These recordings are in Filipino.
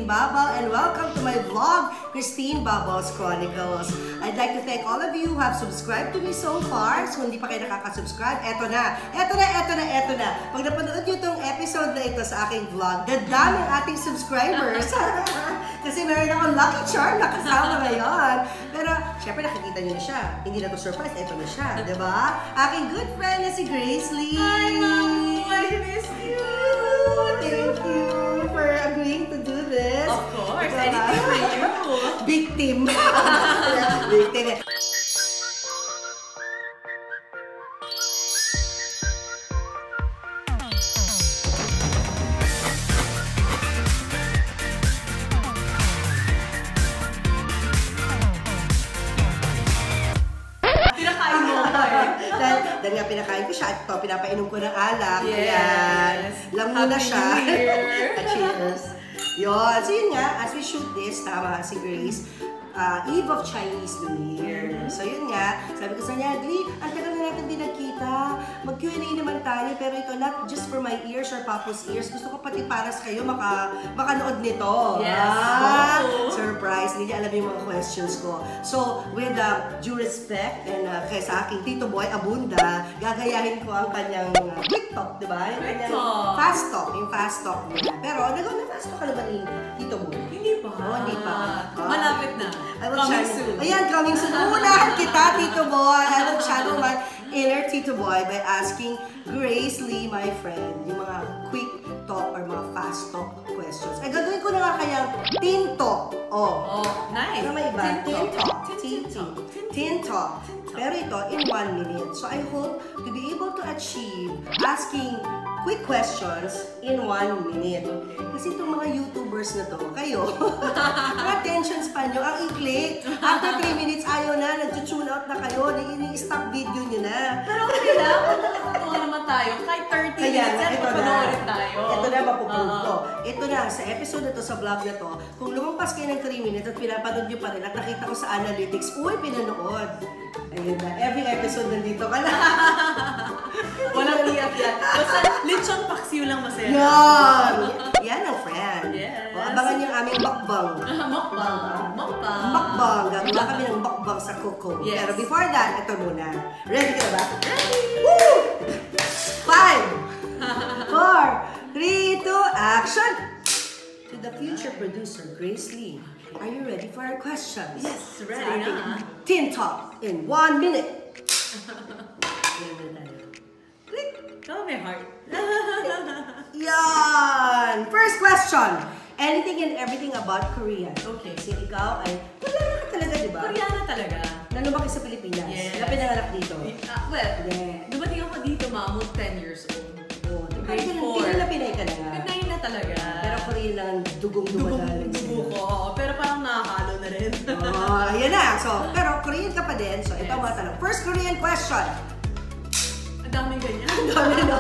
Christine Babao, and welcome to my vlog, Christine Babao's Chronicles. I'd like to thank all of you who have subscribed to me so far. So hindi pa kayo nakaka-subscribe, eto na. Pag napanood nyo itong episode na ito sa aking vlog, dadaming ating subscribers. Kasi meron akong lucky charm na kasama ngayon. Pero, syempre nakikita nyo na siya. Hindi na to surprise, eto na siya, diba? Aking good friend na si Grace Lee. Hi, Mamu! I miss you! Thank you for agreeing to do this. Of course, anything for you. Big team. Big team. Dahil nga pinakain ko siya at ito, pinapainom ko ng alak. Yes. Lang muna siya. Cheers. Yun. So yun nga, as we shoot this, tama si Grace, Eve of Chinese New Year. So yun nga, sabi ko sa niya, Glee, ang tagal na natin din nagkita. Mag-Q&A naman tayo, pero ito not just for my ears or Papo's ears. Gusto ko pati para sa kayo makanood nito. Yes. Surprise. Hindi niya alam yung mga questions ko. So, with due respect and kay sa aking Tito Boy Abunda, gagayahin ko ang kanyang quick talk, di ba? Yung kanyang fast talk. Yung fast talk niya. Pero, nag-fast talk ka naman ni Tito Boy? Hindi pa. Hindi pa. Malapit na. Coming soon. Ayan, coming soon. Unahan kita, Tito Boy. I will channel my inner Tito Boy by asking Grace Lee, my friend, yung mga quick talk or mga fast talk questions. Ay, gagawin ko na nga kayang teen talk. Oh, nice. Ano may iba? Teen talk. Teen talk. Pero ito, in 1 minute. So, I hope to be able to achieve asking quick questions in 1 minute. Kasi itong mga YouTubers na to, kayo, ang attention span nyo, ang ikli. After 3 minutes, ayaw na, nag-tune out na kayo, i-stop video nyo na. Pero okay lang, kung nakakatuwa naman tayo, kahit 30 minutes, at papanoorin tayo. Ito na, mapuprove ko. Ito na, sa episode na to, sa vlog na to, kung lumampas kayo ng 3 minutes at pinapanood nyo pa rin, at nakita ko sa analytics, uy, pinanood. Ayun na, every episode nandito ka na. Walang iyak yan. Basta lechon paksiw lang masaya. Yan! Yan ang friend. Yes. O, abangan yung aming mukbang. Mukbang. Gagawa kami ng mukbang sa Coco. Yes. Pero before that, ito muna. Ready ka na ba? Ready! Woo! 5, 4, 3, 2, action! To the future producer, Grace Lee, are you ready for our questions? Yes, ready na. Teen Talk in 1 minute. Click. Oh, my heart. Yan! First question. Anything and everything about Korea. Okay. Kasi ikaw ay Koreana ka talaga, di ba? Koreana talaga. Na lumaki sa Pilipinas. Yes. Na pinanganak dito. Well, Yeah. dumating ako dito, Mamu, 10 years old. Oh, Grade Hindi 4. na Pinay ka na nga. Pinay na talaga. Pero Korean lang ang dugong dumadaling Dugo ko. Pero parang nakahalo na rin. Oh, ayan na. So, pero Korean ka pa din. So, ito ang mga tanong. First Korean question. Ang daming ganyan. Ang dami na.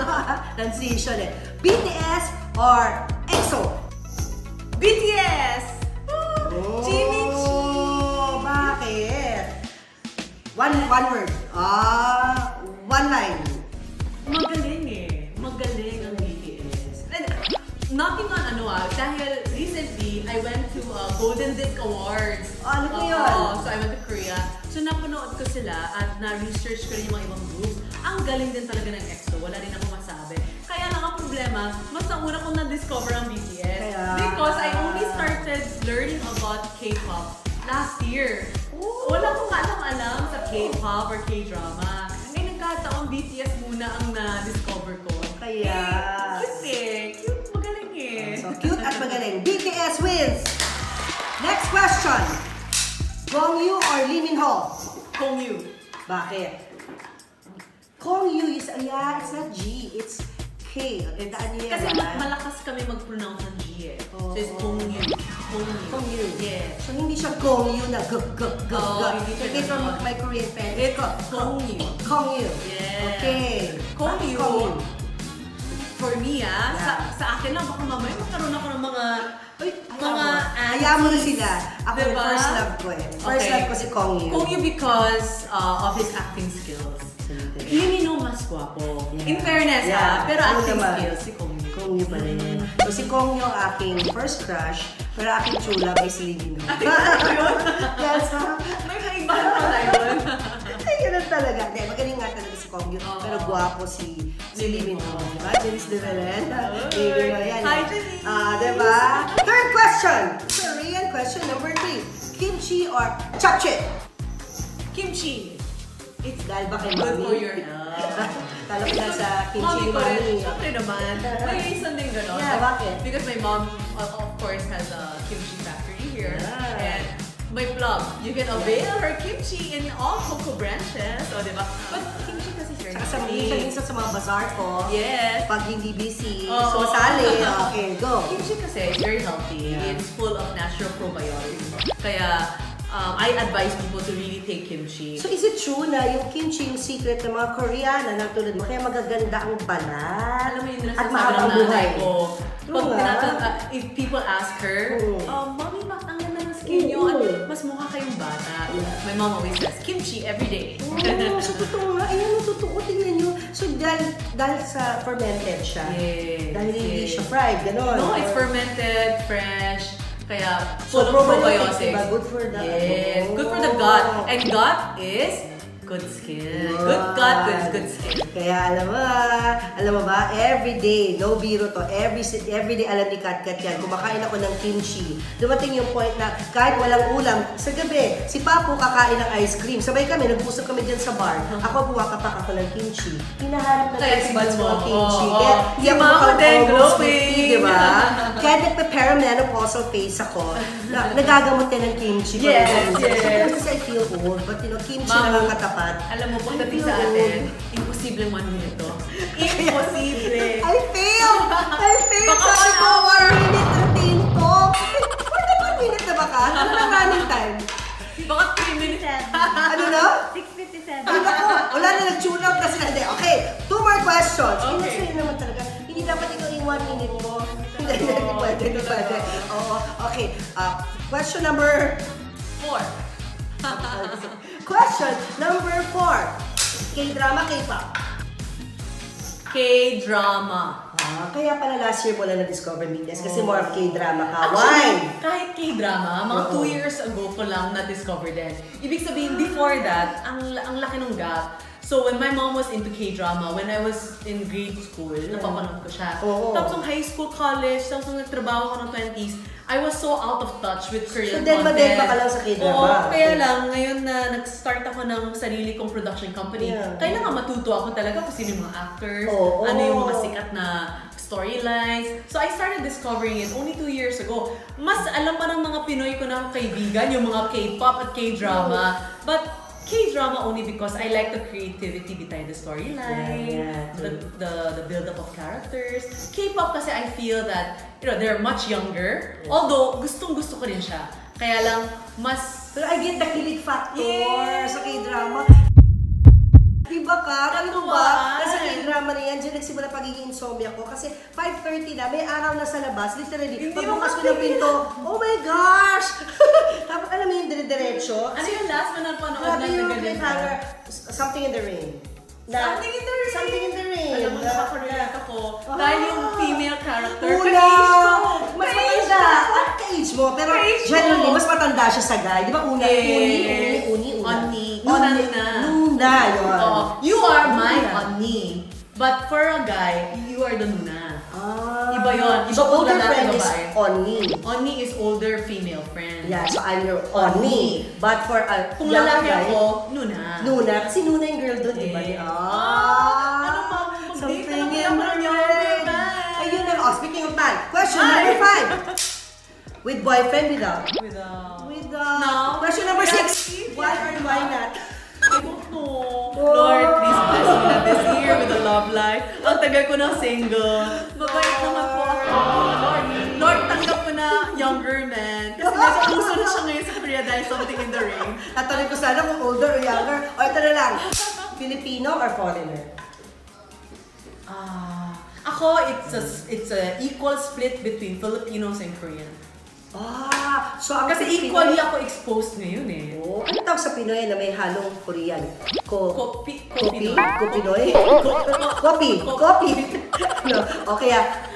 Transition eh. BTS or EXO? BTS! Jimmy G! Bakit? One word. One line. Magaling eh. Magaling ang BTS. And nothing on dahil recently, I went to Golden Disc Awards. Ano ko yun? So I went to Korea. So napanood ko sila at na-research ko rin yung mga ibang groups. Ang galing din talaga ng EXO. Wala rin ako masabi. Kaya lang ang problema, mas nauna kong na-discover ang BTS. Because I only started learning about K-pop last year. Wala akong alam sa K-pop or K-drama. Ngayon nagkataon BTS muna ang na-discover ko. Kaya... Cute eh. Cute, magaling eh. So, cute at magaling. BTS wins! Next question. Gongyu or Lee Min Ho? Gongyu. Bakit? Gongyu is, it's not G, it's K. Tandaan niyo yan. Kasi malakas kami mag-pronounce ng G eh. So it's Gongyu. Gongyu. Yeah. So hindi siya Gongyu na g. hindi siya Okay, from my Korean friend. It's Gongyu. Gongyu. Yeah. Okay. Gongyu. For me sa akin lang, baka mamaya magkaroon ako ng mga Hayaan mo na sila. Ako diba? yung first love ko eh. First love ko si Gongyu. Gongyu because of his acting skills. Lee Min Ho mas guwapo. In fairness pero acting skills si Gongyu. Gongyu pa rin. So si Gongyu ang aking first crush Pero aking chula by Celine. Yes, ha? May kaibahan pala yun. Ay, ganun talaga. Hindi, magaling nga talaga si Kongyo. Pero guwapo si Lee Min-ho. Diba? Janice de Belen. Hi, Janice! Diba? Third question. Korean question number 3. Kimchi or japchae? Kimchi. It's dahil ba kay Good Mami? for your health. Talo ko lang sa kimchi ni Mami ko rin. Mami. Siyempre naman. May reason din gano'n. Yeah, bakit? Because my mom, of course, has a kimchi factory here. Yeah. And my plug, you can avail her kimchi in all cocoa branches. O, diba? But kimchi kasi here. Saka minsan sa mga bazaar ko, Yes. pag hindi busy, Oo. sumasali. Okay, go. Kimchi kasi is very healthy. Yeah. It's full of natural probiotics. Kaya, I advise people to really take kimchi. So is it true na yung kimchi yung secret ng mga Koreana na tulad mo, kaya magaganda ang balat Alam mo yun, at nasasabi mahaba ng ang buhay? nanay ko. Pag if people ask her, Mommy, bakit ang ganda ng skin nyo? Mas mukha kayong bata. Yeah. My mom always says, kimchi every day. So totoo nga, ayan ang totoo, tingnan nyo. So dahil sa fermented siya, Yes, dahil hindi yes. siya fried, gano'n. No, it's fermented, fresh. Kaya So, full of probiotics, probiotics. diba? Good for the Yes, good for the gut. And gut is good skin. Good gut is good skin. Kaya alam mo ba, every day, no biro to, every day alam ni Katkat yan, kumakain ako ng kimchi. Dumating yung point na kahit walang ulam, sa gabi, si Papo kakain ng ice cream. Sabay kami, nag-usap kami dyan sa bar. Ako pumapapak ako ng kimchi. Hinahanap na tayo si Bats ko ng kimchi. Kaya Si Mao din, glowing. Diba? Kaya nagpe-perimenopausal face ako. Nagagamot yan ng kimchi. Yes, Sometimes kasi I feel old, but kimchi na lang katapat. Alam mo, pagdating sa atin, imposible 1 minute to. Imposible! I failed! Baka Sabi 1 ko, hour. 1 minute routine ko. Pwede 1 minute na ba ka? Ano na running time? Baka 3 minutes. Ano na? 6:57. Ay, naku, wala na nag-tune out na sila. Okay, 2 more questions. Okay. Inasaya naman talaga. Hindi dapat ikaw yung 1 minute mo. Hindi pwede. Oo, okay. Question number 4. Question number 4. K-drama, K-pop. K-drama. Kaya pala last year mo lang na-discover BTS kasi more of K-drama ka. Why? Actually, kahit K-drama, mga 2 years ago ko lang na-discover din. Ibig sabihin, before that, ang laki ng gap. So when my mom was into K-drama, when I was in grade school, napapanood ko siya. Tapos nung high school, college, tapos nung nagtrabaho ko ng 20s, I was so out of touch with Korean content. So dead ka lang sa K-drama? Oo, kaya lang, ngayon na nag-start ako ng sarili kong production company, kailangan matuto ako talaga kung sino yung mga actors, ano yung mga sikat na storylines. So I started discovering it only 2 years ago. Mas alam pa ng mga Pinoy ko na kaibigan, yung mga K-pop at K-drama. But K-drama only because I like the creativity behind the storyline, the build-up of characters. K-pop kasi I feel that, they're much younger. Although, gustong-gusto ko rin siya. Kaya lang, mas... Pero I get the kilig factor sa K-drama. Diba ka? Ano ba? Kasi K-drama na yan, dyan nagsimula pagiging insomnia ko. Kasi 5:30 na, may araw na sa labas. Literally, pagbukas ko ng pinto, oh my gosh! Tapos alam mo yung dire-diretso. Ano yung last mo na panood Grabe na yung ganyan? cliffhanger, Something in the Rain. Something in the Rain! Something in the Rain. Alam mo, nakaka-relate ako. Dahil yung female character, Una! Mas Ka-age matanda. ko. At ka-age mo. Pero Ka-age ko. generally, mas matanda siya sa guy. Di ba una? Uni. Nuna. Yun. You are my Onni. But for a guy, you are the Nuna. Iba yun. Iba So, older lalaki, friend is babae. Onni. Onni is older female friend. Yeah, so I'm your Onni. But for a Kung young lalaki guy, ako, Nuna. Nuna. Kasi Nuna yung girl doon, di ba? Ano pa? Something in Mag-date the na lang ako rain. ng Ayun na. Oh, speaking of man, question number 5. With boyfriend, without? Without. No. Question number 6. Yes. Why or why not? I don't know. Lord, please bless me na this year with a love life. Ang tagal ko ng single. Mabait naman po ako. Lord, tanggap ko na younger man. Kasi medyo uso na siya ngayon sa Korea dahil Something in the Rain. Tatanong ko sana kung older or younger. O ito na lang. Filipino or foreigner? Ako, it's a equal split between Filipinos and Korean. So ang Kasi Filipino- equally ako exposed ngayon eh. Oh, ano tawag sa Pinoy na may halong Korean? Kopi. Kopi? Kopinoy? Kopi. No. O kaya,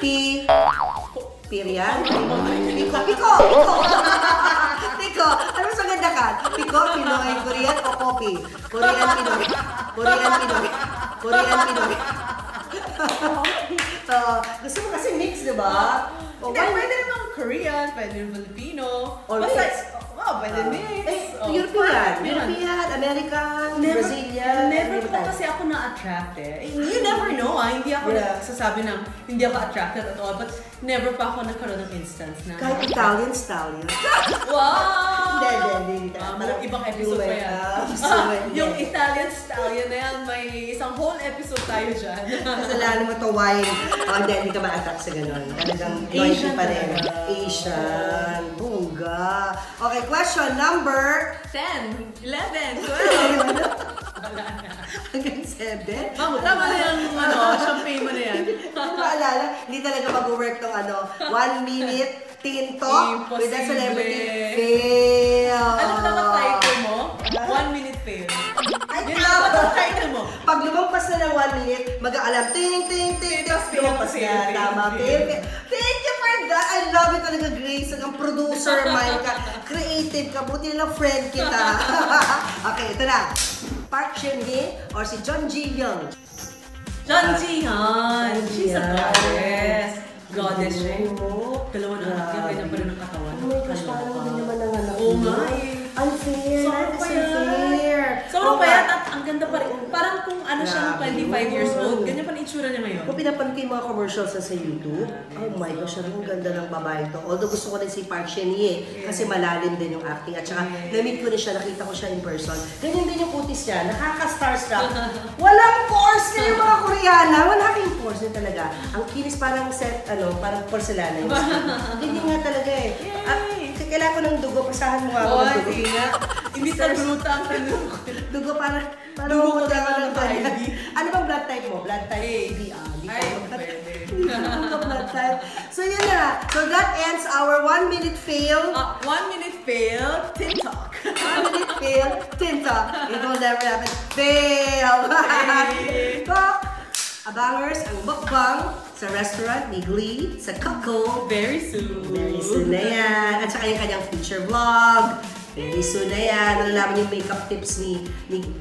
Pirian? Piko! Piko! Ano mas maganda ka? Piko, Pinoy, Korean o Kopi? Korean, Pinoy. Gusto mo kasi mix, diba? Pwede naman Korean, pwede Filipino. Or mix. Pwede mix. European, American, Brazilian. Never po kasi ako na-attract eh. You never know Hindi ako nagsasabi ng hindi ako attracted at all. But never pa ako nagkaroon ng instance na... Kahit Italian stallion. Wow! Hindi. Parang ibang episode pa yan. Yung Italian stallion na yan, may isang whole episode tayo dyan. Kasalanan mo to wine. Hindi ka ma-attract sa ganun. Talagang Asian pa rin. Asian. Bongga. Okay, question number 10, 11, 12. hanggang 7. Tama na yung champagne mo na yan. Hindi maalala, hindi talaga mag-work tong 1 minute teen talk with a celebrity. Fail. Ano dapat title mo? 1 minute fail. Yun dapat ang title mo. Pag lumampas na ng 1 minute, mag-aalam, ting. Lumampas na. Tama, fail. Thank you for that. I love it talaga, Grace. Ang producer, mind ka. Creative ka. Buti nilang friend kita. Okay, ito na. Park Shin-hye or si John Ji-hyun? John Ji-hyun. She's a goddess. Goddess siya. Dalawa na anak niya, ganyan pa rin ang katawan. Oh my gosh, parang hindi naman ang anak Oo niya. nga Unfair. Sobrang That is unfair. Sobrang payat at ang ganda pa rin. Parang kung ano siya, 25 years old, ganyan pa rin itsura niya ngayon. Kung pinapanood ko yung mga commercials na sa YouTube, oh my gosh, ang ganda ng babae to. Although gusto ko rin si Park Shin-hye kasi malalim din yung acting. At saka, na-meet ko na siya, nakita ko siya in person. Ganyan din yung kutis niya, nakaka-starstruck. Walang pores na yung mga Koreana. Wala kayong pores na talaga. Ang kinis parang set, parang porcelana yung skin. Ganyan nga talaga eh. Kailangan ko ng dugo, pasahan mo nga ako ng dugo. Hindi sa gluta ang Dugo para Dugo ko mapunta naman ng kanya. IV. Ano bang blood type mo? Blood type A. AB. Di Ay, ko pwede. Hindi ko blood type. So yun na. So that ends our 1 minute fail. 1 minute fail, TikTok. 1 minute fail, TikTok. It will never happen. Fail! So, abangers, ang mukbang sa restaurant ni Glee, sa Kako. Very soon. Very soon na yan. At saka yung kanyang feature vlog. Very soon na yan. Nalalaman yung makeup tips ni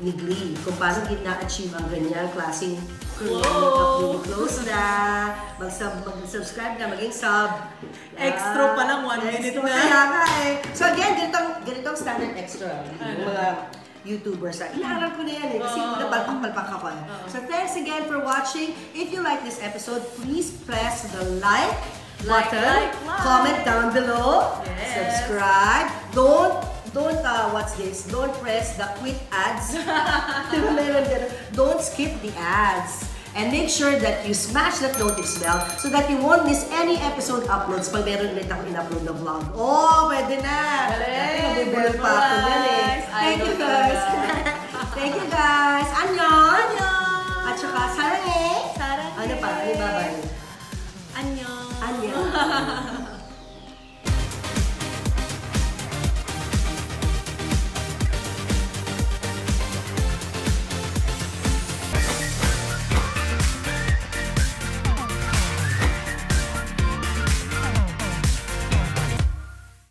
Glee. Kung paano na-achieve ang ganyang klaseng makeup look. Close na. Mag-subscribe na, maging sub. Extra pa lang, 1 minute na. Kaya nga eh. So again, ganitong standard extra. Yung mga YouTubers. Inaarap ko na yan eh. Kasi napalpak-palpak ako eh. So thanks again for watching. If you like this episode, please press the like button. Comment down below. Yes. Subscribe. Don't what's this? Don't press the quit ads. Diba meron ganun? Don't skip the ads. And make sure that you smash that notice bell so that you won't miss any episode uploads pag meron ulit ako in-upload na vlog. Oh, pwede na! Dati nabubulol pa ako yan eh. Thank you guys! Thank you guys! Annyeong! At saka sarang eh! Sarang Ano pa? Ano ba ba? Annyeong! Annyeong!